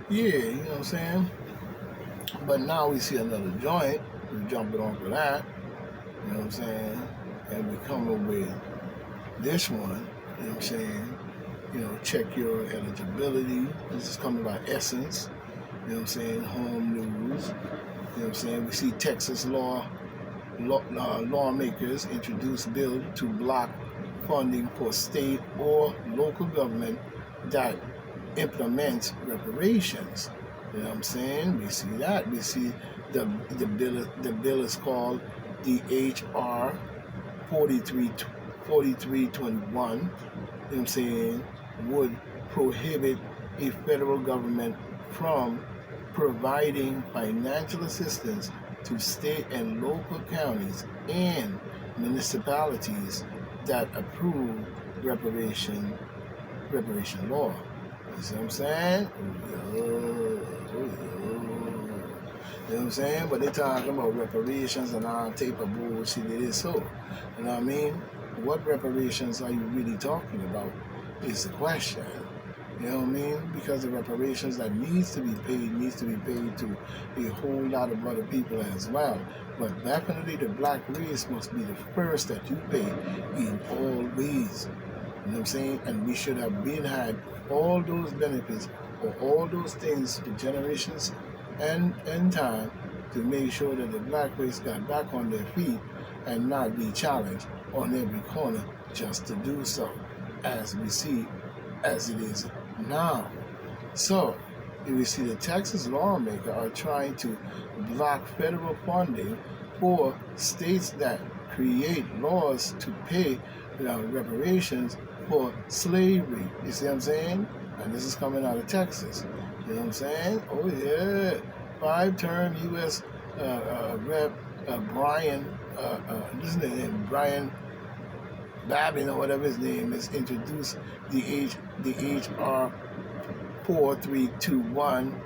Yeah, you know what I'm saying? But now we see another joint, we jumping on for that, you know what I'm saying? And we come up with this one, you know what I'm saying? Check your eligibility. This is coming by Essence, you know what I'm saying? Home news, you know what I'm saying? We see Texas lawmakers introduce bill to block funding for state or local government that implements reparations. You know what I'm saying? We see that. We see the bill is called the HR 4321. You know what I'm saying? Would prohibit a federal government from providing financial assistance to state and local counties and municipalities that approve reparation law. You see what I'm saying? You know what I'm saying? But they're talking about reparations and all type of bullshit. It is so. You know what I mean? What reparations are you really talking about is the question. You know what I mean? Because the reparations that needs to be paid to a whole lot of other people as well. But definitely the black race must be the first that you pay in all ways. You know what I'm saying? And we should have had all those benefits or all those things for generations and time to make sure that the black race got back on their feet and not be challenged on every corner just to do so, as we see as it is now. So, we see the Texas lawmakers are trying to block federal funding for states that create laws to pay reparations for slavery. You see what I'm saying? And this is coming out of Texas. You know what I'm saying? Oh yeah, 5-term U.S. Rep Brian, this is his name, Brian Babin or whatever his name is, introduced the HR 4321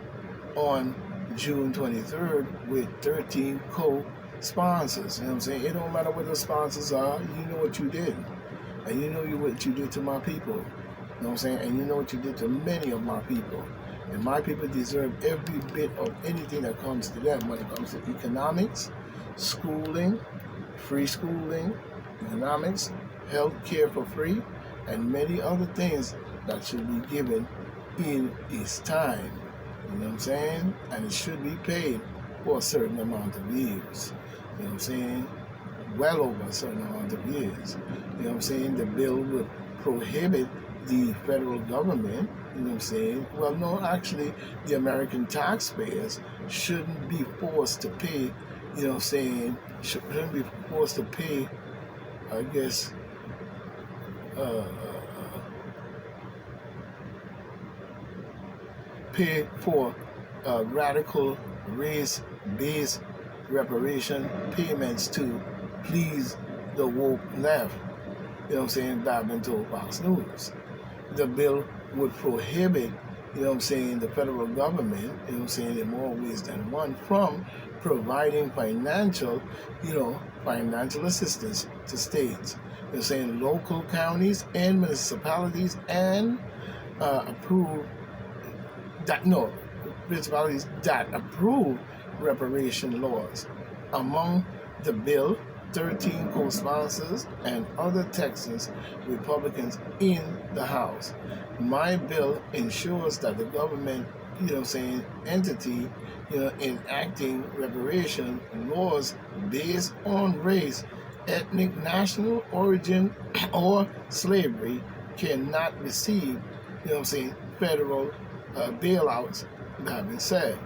on June 23rd with 13 co-sponsors. You know what I'm saying? It don't matter what the sponsors are. You know what you did. And you know what you did to my people. You know what I'm saying? And you know what you did to many of my people. And my people deserve every bit of anything that comes to them when it comes to economics, schooling, free schooling, economics, health care for free, and many other things that should be given in its time. You know what I'm saying? And it should be paid for a certain amount of years. You know what I'm saying? Well over a certain amount of years. You know what I'm saying? The bill would prohibit the federal government, you know what I'm saying? Well, no, actually, the American taxpayers shouldn't be forced to pay, you know what I'm saying? Shouldn't be forced to pay, I guess, pay for radical race-based reparation payments to please the woke left. You know what I'm saying? Babin told Fox News. The bill would prohibit, you know what I'm saying, the federal government, you know what I'm saying, in more ways than one, from providing financial assistance to states. You know what I'm saying, local counties and municipalities and municipalities that approve reparation laws. Among the bill, 13 co-sponsors and other Texas Republicans in the House. My bill ensures that the government, you know what I'm saying, entity, enacting reparation laws based on race, ethnic, national origin, or slavery cannot receive, you know what I'm saying, federal bailouts, that being said.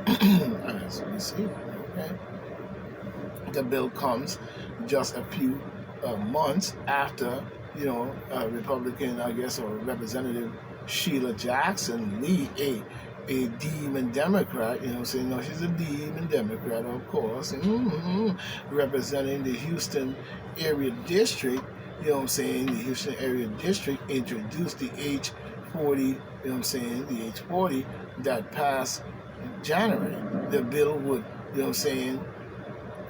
As we see, okay. The bill comes just a few months after, Republican, I guess, or Representative Sheila Jackson Lee, a demon Democrat, you know what I'm saying? No, she's a demon Democrat, of course, representing the Houston area district, you know what I'm saying? The Houston area district introduced the H40, you know what I'm saying? The H40 that passed January. The bill would, you know what I'm saying?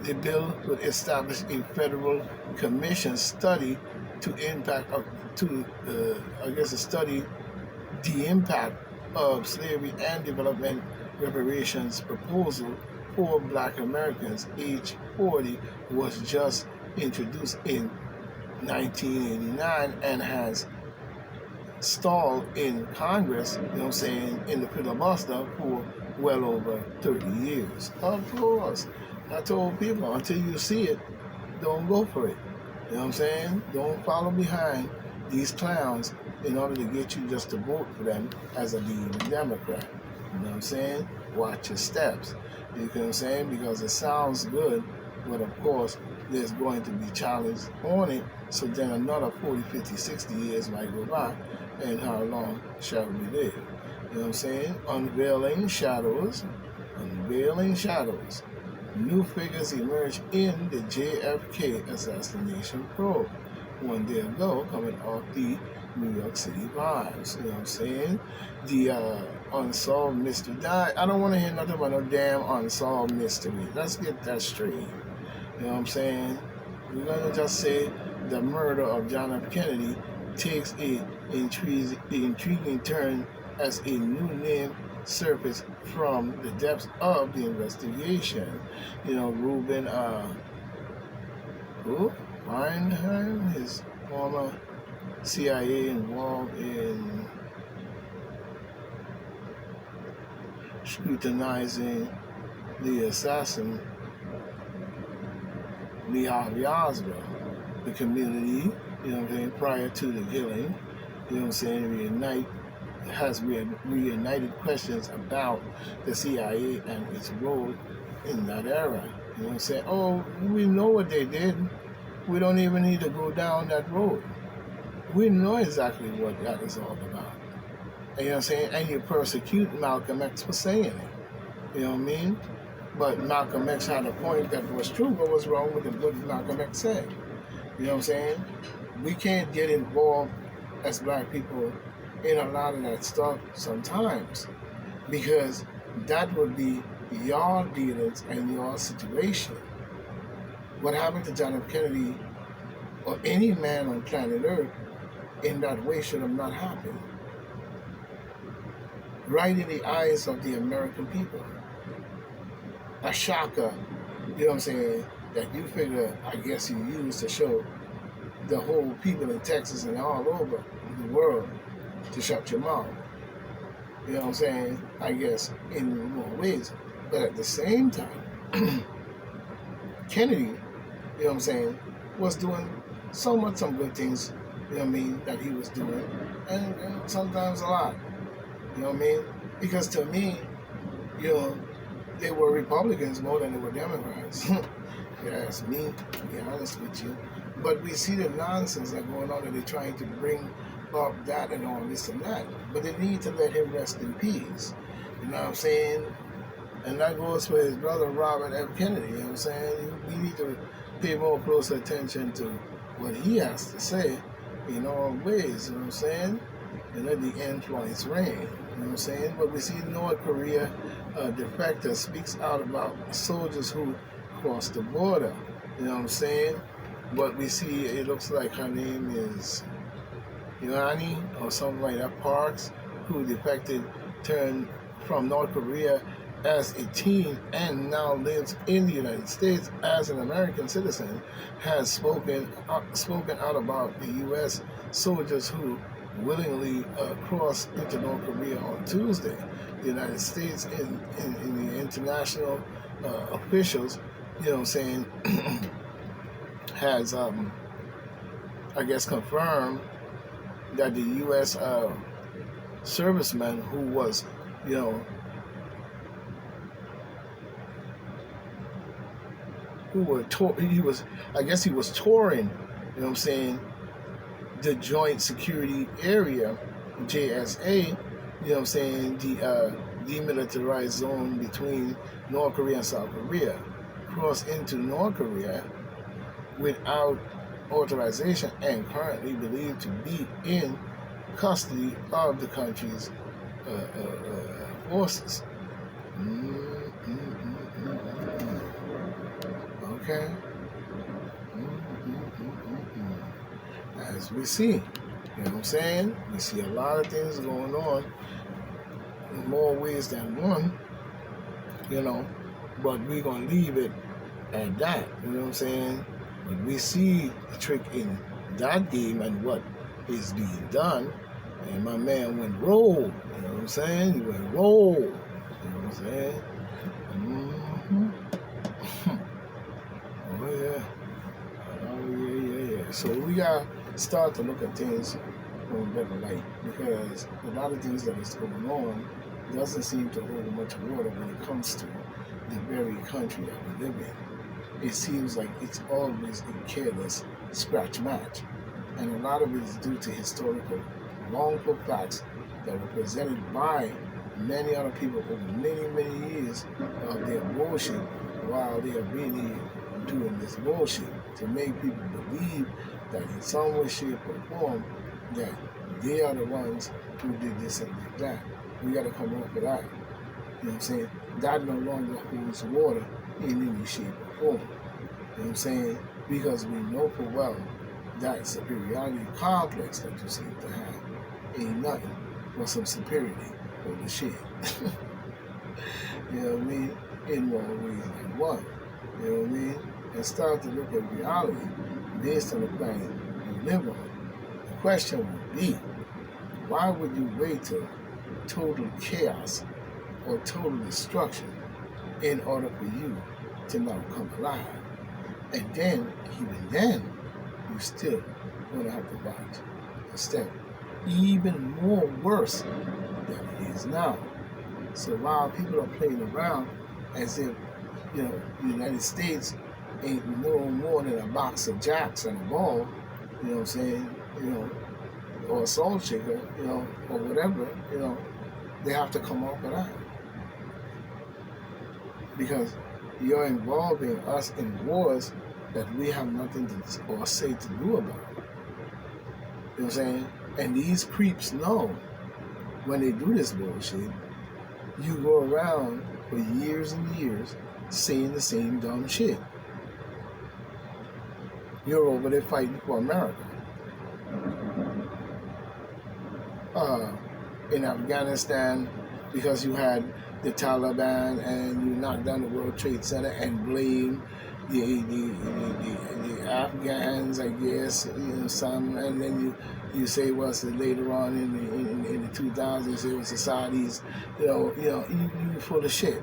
The bill would establish a federal commission study study the impact of Slavery and Development Reparations proposal for Black Americans age 40 was just introduced in 1989 and has stalled in Congress, in the filibuster for well over 30 years. Of course, I told people, until you see it, don't go for it. You know what I'm saying? Don't follow behind these clowns in order to get you just to vote for them as a leading Democrat. You know what I'm saying? Watch your steps. You know what I'm saying? Because it sounds good, but of course, there's going to be challenge on it. So then another 40, 50, 60 years might go by. And how long shall we live? You know what I'm saying? Unveiling shadows. New figures emerge in the JFK assassination probe. One day ago, coming off the New York City vibes. You know what I'm saying? The unsolved mystery. I don't want to hear nothing about no damn unsolved mystery. Let's get that straight. You know what I'm saying? We're going to just say the murder of John F. Kennedy takes a intriguing turn as a new name surfaced from the depths of the investigation. Reuben Weinheim, his former CIA involved in scrutinizing the assassin Lee Harvey Oswald. The community, prior to the killing, has reunited questions about the CIA and its role in that era. You know what I'm saying? Oh, we know what they did. We don't even need to go down that road. We know exactly what that is all about. And, you know what I'm saying? And you persecute Malcolm X for saying it. You know what I mean? But Malcolm X had a point that was true, but was wrong with what Malcolm X said. You know what I'm saying? We can't get involved as black people in a lot of that stuff sometimes, because that would be your dealings and your situation. What happened to John F. Kennedy or any man on planet Earth in that way should have not happened. Right in the eyes of the American people. A shocker, you know what I'm saying, that you figure, I guess you use to show the whole people in Texas and all over the world to shut your mouth. You know what I'm saying? I guess in more ways. But at the same time, Kennedy, you know what I'm saying, was doing some good things, you know what I mean, that he was doing. And sometimes a lot. You know what I mean? Because to me, they were Republicans more than they were Democrats. You ask me, to be honest with you. But we see the nonsense that's going on, and they're trying to bring up that and all this and that. But they need to let him rest in peace. You know what I'm saying? And that goes for his brother Robert F. Kennedy. You know what I'm saying? We need to pay more close attention to what he has to say in all ways. You know what I'm saying? And let the influence reign. You know what I'm saying? But we see North Korea defector speaks out about soldiers who crossed the border. You know what I'm saying? But we see it looks like her name is Yoani or something like that, Parks, who defected, turned from North Korea as a teen and now lives in the United States as an American citizen, has spoken out about the U.S. soldiers who willingly crossed into North Korea on Tuesday. The United States in the international officials, you know what I'm saying, has, I guess, confirmed that the U.S. serviceman who was, he was touring, you know what I'm saying, the Joint Security Area, JSA, you know what I'm saying, the demilitarized zone between North Korea and South Korea, crossed into North Korea without authorization and currently believed to be in custody of the country's forces. Okay. As we see, you know what I'm saying? We see a lot of things going on in more ways than one, you know, but we're going to leave it at that, you know what I'm saying? But we see the trick in that game and what is being done, and my man went roll, you know what I'm saying? He went roll, you know what I'm saying? Mm-hmm. Oh, yeah. Oh, yeah. So we got to start to look at things from a better light, because a lot of things that is going on doesn't seem to hold much water when it comes to the very country that we live in. It seems like it's always a careless scratch match, and a lot of it is due to historical wrongful facts that were presented by many other people over many years of their bullshit, while they are really doing this bullshit to make people believe that in some way, shape, or form that they are the ones who did this and did that. We got to come up with that. You know what I'm saying? That no longer holds water in any shape or form. You know what I'm saying? Because we know for well that superiority complex that you seem to have ain't nothing but some superiority for the shit. You know what I mean? In more ways than one. You know what I mean? And start to look at reality based on the planet you live on. The question would be, why would you wait till total chaos or total destruction in order for you to now come alive? And then, even then, you still going to have to watch a step even more worse than it is now. So while people are playing around as if, you know, the United States ain't no more than a box of jacks and a ball, you know what I'm saying, you know, or a salt shaker, you know, or whatever, you know, they have to come off of that. Because you're involving us in wars that we have nothing to or say to do about. You know what I'm saying? And these creeps know when they do this bullshit, you go around for years and years saying the same dumb shit. You're over there fighting for America. In Afghanistan, because you had the Taliban and you knocked down the World Trade Center and blame the Afghans, I guess, you know, some, and then you say, well, so later on in the 2000s, it was the Saudis, you full of shit.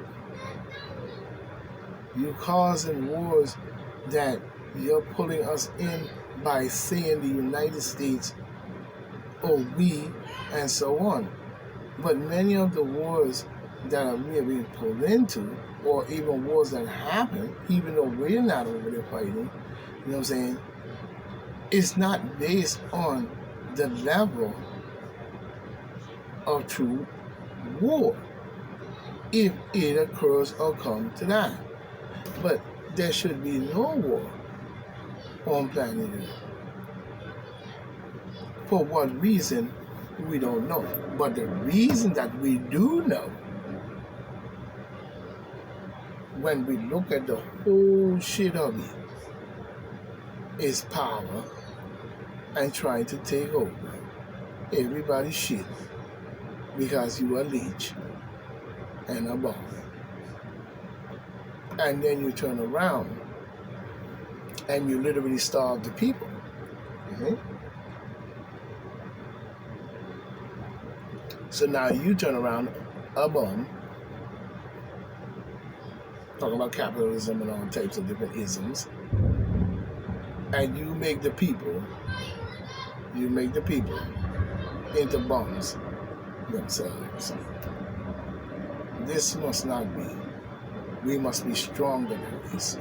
You causing wars that you're pulling us in by saying the United States, or we, and so on. But many of the wars that are being pulled into, or even wars that happen, even though we're not over there fighting, you know what I'm saying, it's not based on the level of true war, if it occurs or comes to that. But there should be no war on planet Earth. For what reason, we don't know. But the reason that we do know, when we look at the whole shit of it, is power and trying to take over everybody's shit because you are leech and above. And then you turn around and you literally starve the people. Mm-hmm. So now you turn around a bum, talking about capitalism and all types of different isms, and you make the people into bums themselves. This must not be. We must be stronger than this.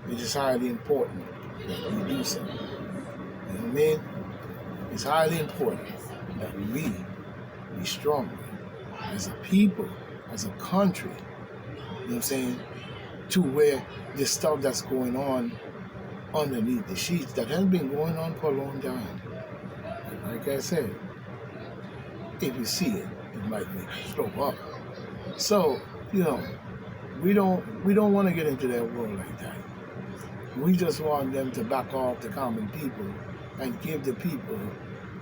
It is highly important that we do so. You know what I mean? It's highly important that we be stronger as a people, as a country, you know what I'm saying, to where the stuff that's going on underneath the sheets that has been going on for a long time. Like I said, if you see it, it might make you throw up. So, you know, we don't want to get into that world like that. We just want them to back off the common people and give the people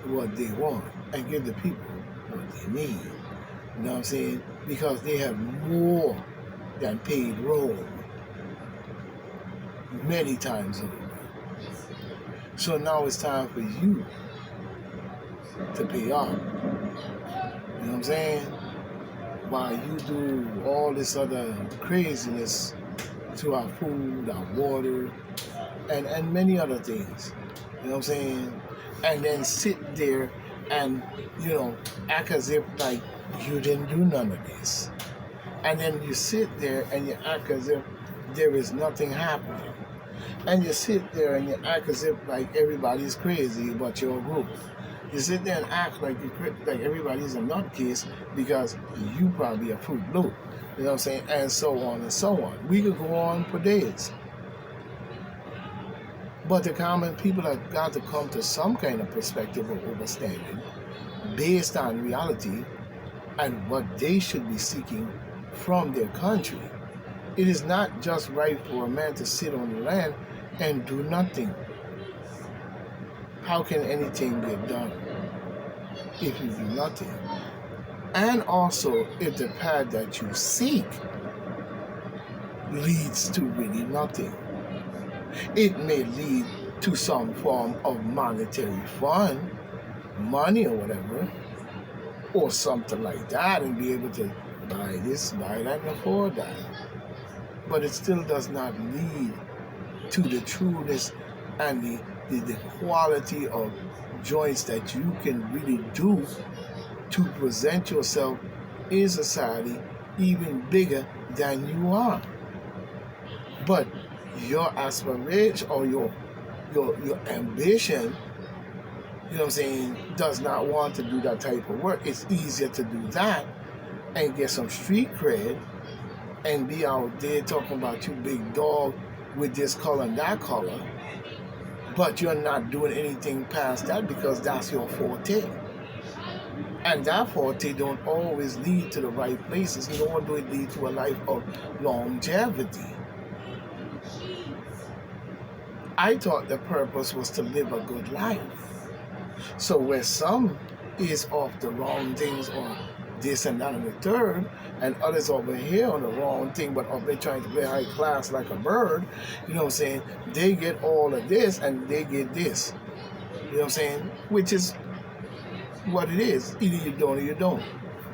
what they want and give the people what they need. You know what I'm saying? Because they have more than paid role many times over. So now it's time for you to pay off. You know what I'm saying? While you do all this other craziness to our food, our water, and many other things. You know what I'm saying? And then sit there and, act as if like you didn't do none of this. And then you sit there and you act as if there is nothing happening. And you sit there and you act as if like everybody's crazy but your group. You sit there and act like everybody's a nutcase because you probably a Fruit Loop. You know what I'm saying? And so on and so on. We could go on for days. But the common people have got to come to some kind of perspective of understanding based on reality and what they should be seeking from their country. It is not just right for a man to sit on the land and do nothing. How can anything get done if you do nothing? And also, if the path that you seek leads to really nothing. It may lead to some form of monetary fund, money or whatever, or something like that, and be able to buy this, buy that, and afford that. But it still does not lead to the trueness and the quality of joints that you can really do to present yourself in society even bigger than you are. But your aspiration or your ambition, you know what I'm saying, does not want to do that type of work. It's easier to do that and get some street cred and be out there talking about you big dog with this color and that color, but you're not doing anything past that because that's your forte. And that forte don't always lead to the right places. You don't want to lead to a life of longevity. I thought the purpose was to live a good life. So where some is off the wrong things or this and that and the third, and others over here on the wrong thing, but up there trying to play high class like a bird, you know what I'm saying? They get all of this and they get this. You know what I'm saying? Which is what it is. Either you don't or you don't.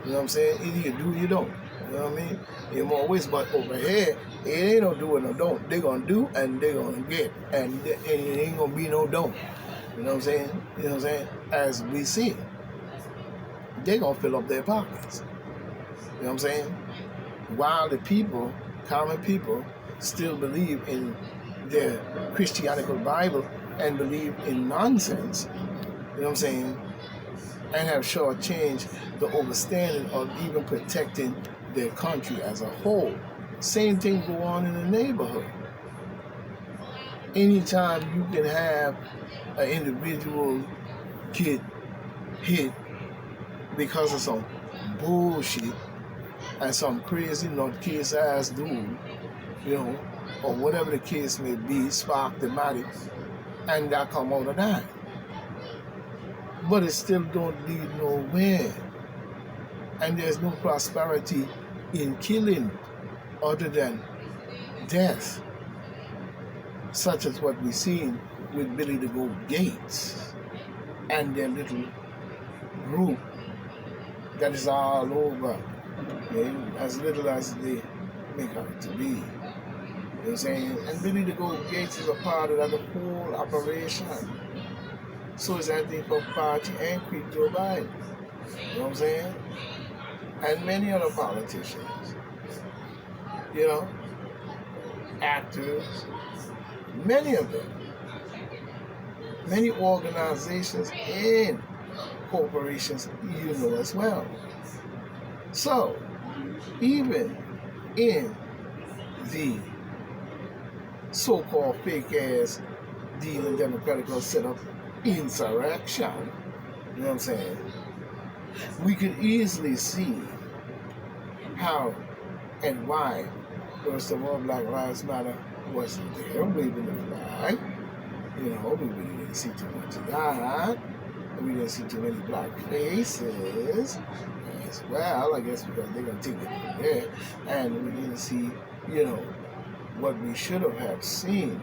You know what I'm saying? Either you do or you don't. You know what I mean? In more ways, but over here, it ain't no do or no don't. They're going to do and they're going to get. And it ain't going to be no don't. You know what I'm saying? You know what I'm saying? As we see it, they're going to fill up their pockets. You know what I'm saying? While the people, common people, still believe in their Christianical Bible and believe in nonsense, you know what I'm saying? And have shortchanged the understanding of even protecting their country as a whole. Same thing go on in the neighborhood. Anytime you can have an individual get hit because of some bullshit and some crazy nutcase ass dude, or whatever the case may be, spark the matic, and that come out of that. But it still don't lead nowhere. And there's no prosperity in killing other than death, such as what we've seen with Billy the Goat Gates and their little group that is all over, as little as they make out to be. You know what I'm saying? And Billy the Goat Gates is a part of that whole operation. So is that for Party and Creek Joe Biden. You know what I'm saying? And many other politicians. Actors, many of them. Many organizations and corporations, as well. So, even in the so-called fake-ass deal and democratic setup insurrection, you know what I'm saying? We could easily see how and why, first of all, Black Lives Matter wasn't there waving the flag. We really didn't see too much of that. We didn't see too many black faces as well, I guess because they're going to take it from there. And we didn't see, you know, what we should have seen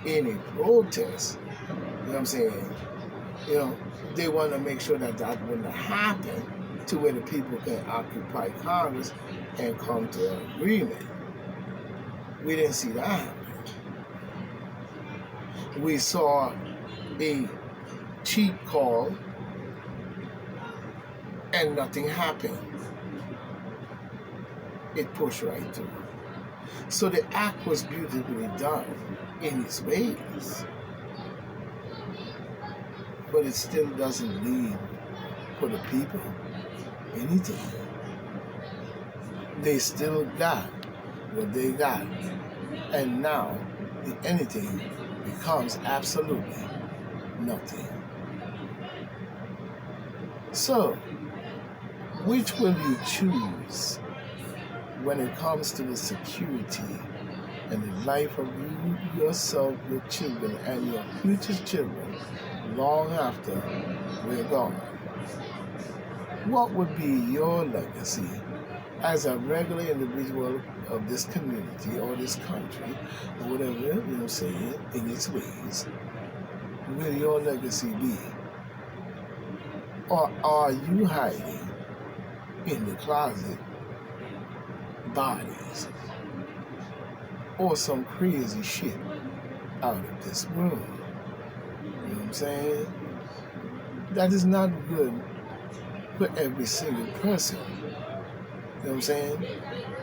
in a protest. You know what I'm saying? You know, they want to make sure that that wouldn't happen to where the people can occupy Congress and come to an agreement. We didn't see that happen. We saw a cheap call and nothing happened. It pushed right through. So the act was beautifully done in its ways, but it still doesn't leave for the people anything. They still got what they got, and now the anything becomes absolutely nothing. So, which will you choose when it comes to the security and the life of you, yourself, your children, and your future children long after we're gone? What would be your legacy as a regular individual of this community or this country, or whatever you say it in its ways? Will your legacy be? Or are you hiding in the closet bodies or some crazy shit out of this world? You know what I'm saying? That is not good for every single person. You know what I'm saying?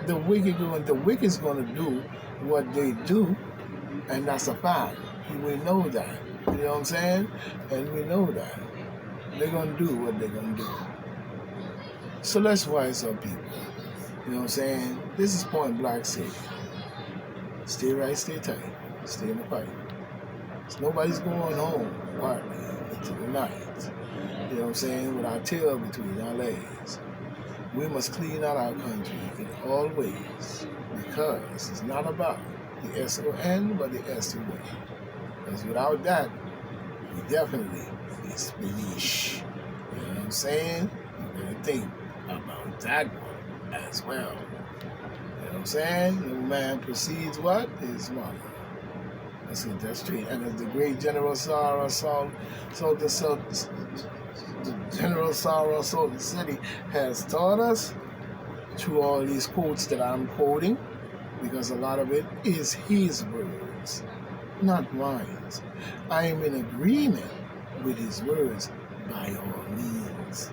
The wicked's going to do what they do, and that's a fact. We know that. You know what I'm saying? And we know that. They're going to do what they're going to do. So let's wise up, people. You know what I'm saying? This is Point Black saying, stay right, stay tight, stay in the fight. So nobody's going home quietly into the night. You know what I'm saying? With our tail between our legs. We must clean out our country in all ways, because it's not about the S-O-N, but the S-O-N. Because without that, we definitely is finished. You know what I'm saying? You better think about that one as well. You know what I'm saying? No man precedes what? His mother. Let's get that straight. And as the great General Sorrow General Sorrow Salt City has taught us through all these quotes that I'm quoting, because a lot of it is his words, not mine. I am in agreement with his words by all means.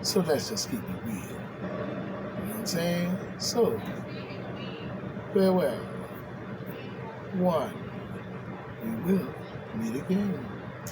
So let's just keep it real. You know what I'm saying? So, farewell. One, we will meet again.